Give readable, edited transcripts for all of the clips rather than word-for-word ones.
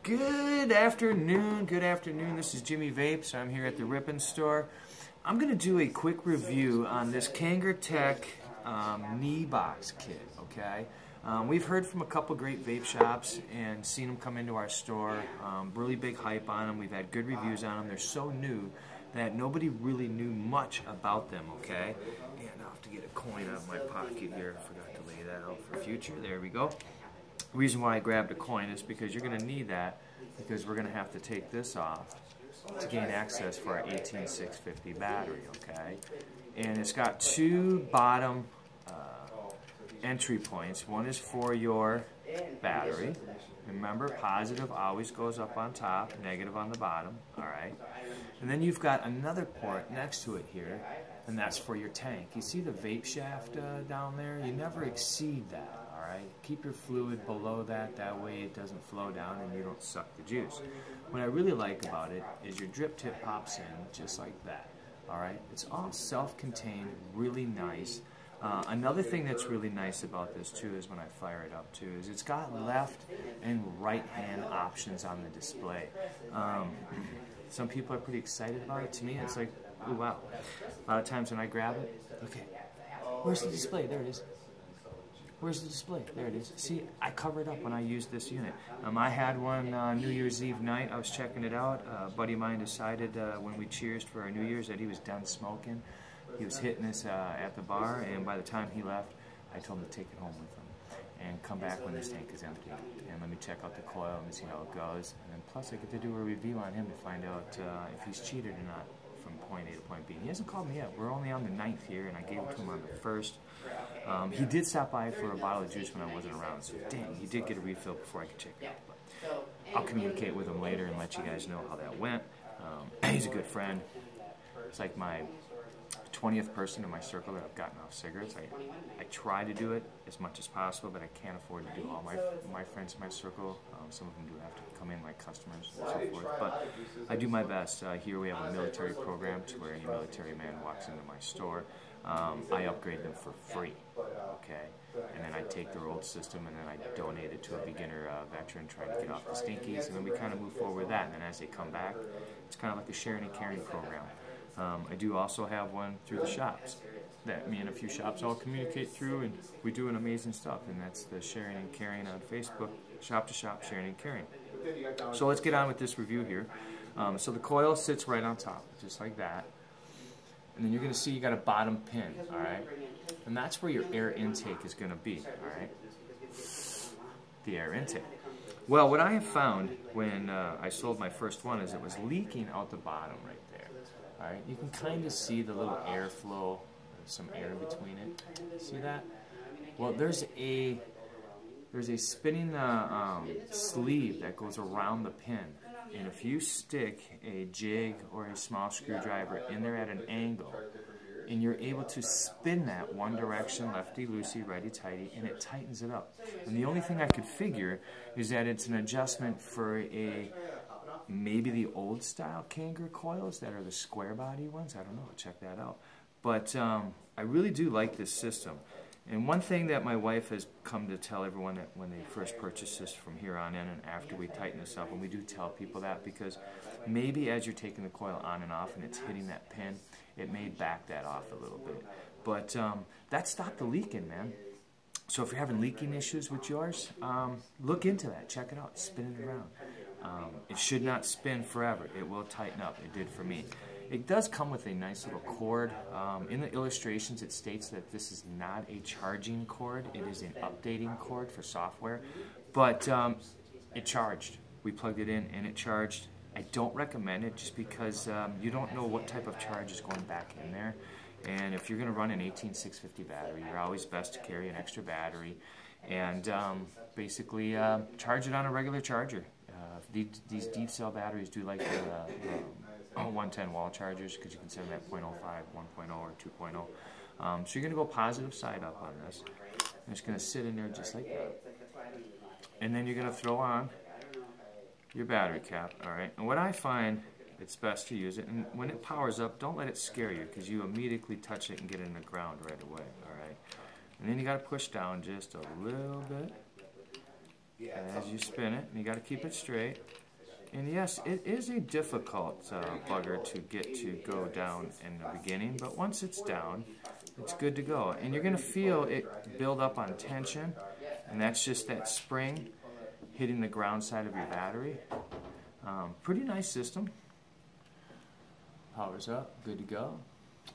Good afternoon. This is Jimmy Vapes. I'm here at the Rippin' Store. I'm going to do a quick review on this Kanger Tech nebox kit. Okay, we've heard from a couple great vape shops and seen them come into our store. Really big hype on them. We've had good reviews on them. They're so new that nobody really knew much about them. Okay, and I'll have to get a coin out of my pocket here. I forgot to lay that out for future. There we go. The reason why I grabbed a coin is because you're going to need that, because we're going to have to take this off to gain access for our 18650 battery, okay? And it's got two bottom entry points. One is for your battery. Remember, positive always goes up on top, negative on the bottom, all right? And then you've got another port next to it here, and that's for your tank. You see the vape shaft down there? You never exceed that. Alright, keep your fluid below that, that way it doesn't flow down and you don't suck the juice. What I really like about it is your drip tip pops in just like that. Alright, it's all self-contained, really nice. Another thing that's really nice about this too is when I fire it up too, is it's got left and right hand options on the display. Some people are pretty excited about it. To me it's like, ooh, wow. A lot of times when I grab it, okay, where's the display? There it is. Where's the display? There it is. See, I cover it up when I use this unit. I had one New Year's Eve night. I was checking it out. A buddy of mine decided when we cheersed for our New Year's that he was done smoking. He was hitting this at the bar, and by the time he left, I told him to take it home with him and come back when this tank is empty. And let me check out the coil and see how it goes. And then plus I get to do a review on him to find out if he's cheated or not from point A to point B. He hasn't called me yet. We're only on the 9th here, and I gave it to him on the 1st. He did stop by for a bottle of juice when I wasn't around, so dang, he did get a refill before I could check it out. But I'll communicate with him later and let you guys know how that went. He's a good friend. It's like my 20th person in my circle that I've gotten off cigarettes. I try to do it as much as possible, but I can't afford to do all my friends in my circle. Some of them do have to come in like customers and so forth, but I do my best. Here we have a military program to where any military man walks into my store, I upgrade them for free, okay? And then I take their old system and then I donate it to a beginner veteran trying to get off the stinkies, and then we kind of move forward with that, and then as they come back, it's kind of like a sharing and caring program. I do also have one through the shops that me and a few shops all communicate through, and we do an amazing stuff, and that's the sharing and caring on Facebook, shop to shop, sharing and caring. So let's get on with this review here. So the coil sits right on top, just like that. And then you're going to see you got a bottom pin, all right? And that's where your air intake is going to be, all right? The air intake. Well, what I have found when I sold my first one is it was leaking out the bottom right there. All right, you can kind of see the little airflow, some air between it. See that? Well, there's a spinning sleeve that goes around the pin, and if you stick a jig or a small screwdriver in there at an angle, and you're able to spin that one direction, lefty-loosey, righty-tighty, and it tightens it up. And the only thing I could figure is that it's an adjustment for maybe the old style Kanger coils that are the square body ones. I don't know, check that out. But I really do like this system. And one thing that my wife has come to tell everyone that when they first purchase this from here on in and after we tighten this up, and we do tell people that because maybe as you're taking the coil on and off and it's hitting that pin, it may back that off a little bit. But that stopped the leaking, man. So if you're having leaking issues with yours, look into that. Check it out. Spin it around. It should not spin forever. It will tighten up. It did for me. It does come with a nice little cord. In the illustrations it states that this is not a charging cord. It is an updating cord for software. But it charged. We plugged it in and it charged. I don't recommend it just because you don't know what type of charge is going back in there. And if you're going to run an 18650 battery, you're always best to carry an extra battery and basically charge it on a regular charger. These deep cell batteries do like the 110 wall chargers because you can set them at 0.05, 1.0, or 2.0. So you're going to go positive side up on this. And it's going to sit in there just like that. And then you're going to throw on your battery cap, all right? And what I find, it's best to use it, and when it powers up, don't let it scare you because you immediately touch it and get it in the ground right away, all right? And then you got to push down just a little bit. as you spin it, and you got to keep it straight. And yes, it is a difficult bugger to get to go down in the beginning, but once it's down, it's good to go. And you're going to feel it build up on tension, and that's just that spring hitting the ground side of your battery. Pretty nice system. Powers up, good to go.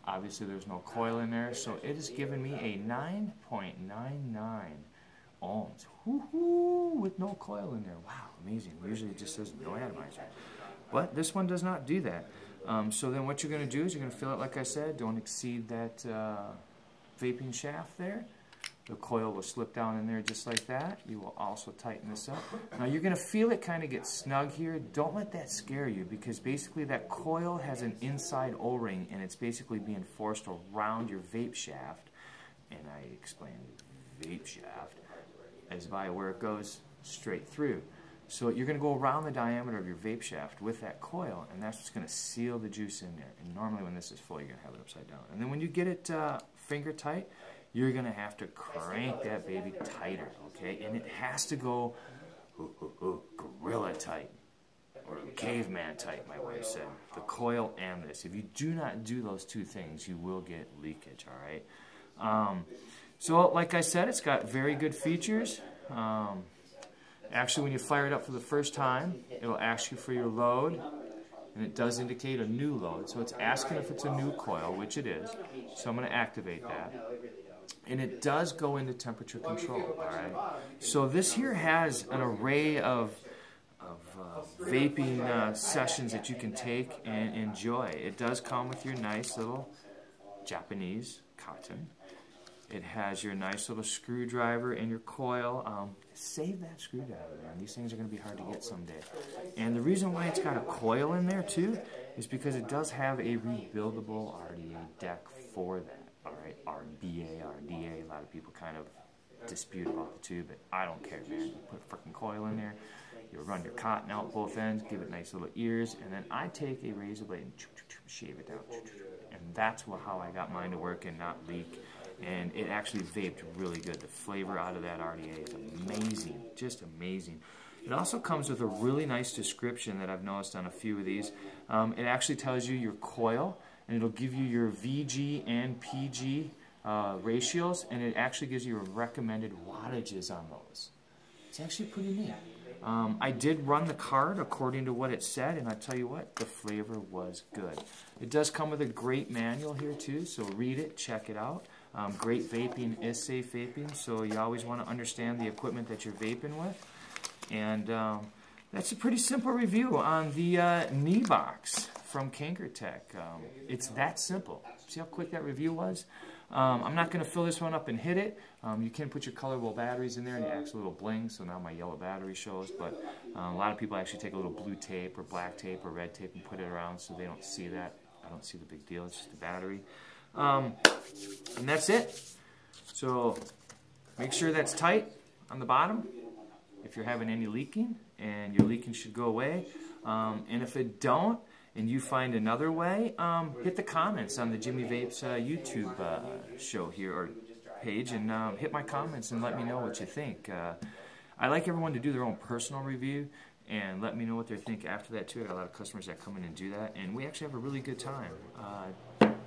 Obviously there's no coil in there, so it has given me a 9.99 ohms. Woohoo! With no coil in there. Wow, amazing. Usually it just says no atomizer. But this one does not do that. So then what you're going to do is you're going to fill it, like I said, don't exceed that vaping shaft there. The coil will slip down in there just like that. You will also tighten this up. Now you're going to feel it kind of get snug here. Don't let that scare you, because basically that coil has an inside O-ring and it's basically being forced around your vape shaft. And I explained vape shaft as by where it goes straight through. So you're going to go around the diameter of your vape shaft with that coil, and that's what's going to seal the juice in there. And normally when this is full, you're going to have it upside down. And then when you get it finger tight, you're going to have to crank that baby tighter, okay? And it has to go gorilla tight, or caveman tight, my wife said. The coil and this. If you do not do those two things, you will get leakage, all right? So like I said, it's got very good features. Actually, when you fire it up for the first time, it'll ask you for your load, and it does indicate a new load. So it's asking if it's a new coil, which it is. So I'm going to activate that. And it does go into temperature control, all right? So this here has an array of vaping sessions that you can take and enjoy. It does come with your nice little Japanese cotton. It has your nice little screwdriver and your coil. Save that screwdriver, man. These things are going to be hard to get someday. And the reason why it's got a coil in there, too, is because it does have a rebuildable RDA deck for that. All right, RDA. A lot of people kind of dispute about the two, but I don't care, man. You put a freaking coil in there. You run your cotton out both ends, give it nice little ears, and then I take a razor blade and shave it down. And that's how I got mine to work and not leak. And it actually vaped really good. The flavor out of that RDA is amazing, just amazing. It also comes with a really nice description that I've noticed on a few of these. It actually tells you your coil, and it'll give you your VG and PG ratios, and it actually gives you recommended wattages on those. It's actually pretty neat. I did run the card according to what it said, and I tell you what, the flavor was good. It does come with a great manual here too, so read it, check it out. Great vaping is safe vaping, so you always want to understand the equipment that you're vaping with. And that's a pretty simple review on the nebox from Kanger Tech. It's that simple. See how quick that review was? I'm not going to fill this one up and hit it. You can put your colorable batteries in there and it acts a little bling, so now my yellow battery shows. But a lot of people actually take a little blue tape or black tape or red tape and put it around so they don't see that. I don't see the big deal. It's just the battery. And that's it. So make sure that's tight on the bottom if you're having any leaking, and your leaking should go away. And if it don't, and you find another way, hit the comments on the Jimmy Vapes YouTube show here, or page, and hit my comments and let me know what you think. I like everyone to do their own personal review and let me know what they think after that too. I got a lot of customers that come in and do that, and we actually have a really good time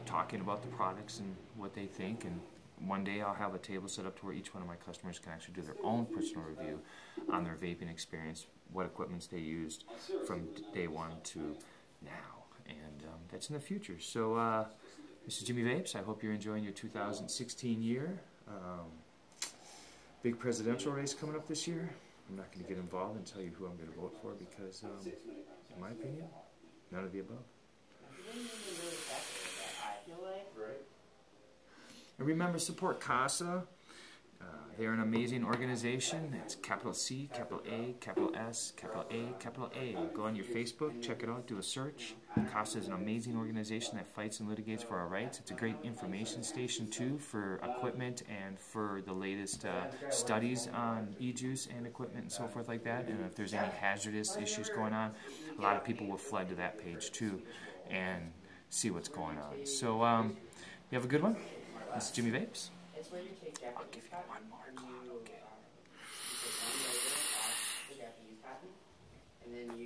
talking about the products and what they think. And one day I'll have a table set up to where each one of my customers can actually do their own personal review on their vaping experience, what equipments they used from day one to now, and that's in the future. So this is Jimmy Vapes. I hope you're enjoying your 2016 year. Big presidential race coming up this year. I'm not going to get involved and tell you who I'm going to vote for because, in my opinion, none of the above. And remember, support CASA. They're an amazing organization. It's capital C, capital A, capital S, capital A, capital A. Go on your Facebook, check it out, do a search. CASA is an amazing organization that fights and litigates for our rights. It's a great information station, too, for equipment and for the latest studies on e-juice and equipment and so forth like that. And if there's any hazardous issues going on, a lot of people will flood to that page, too, and see what's going on. So, you have a good one. This is Jimmy Vapes. I'll give you one more cloud, okay? and then you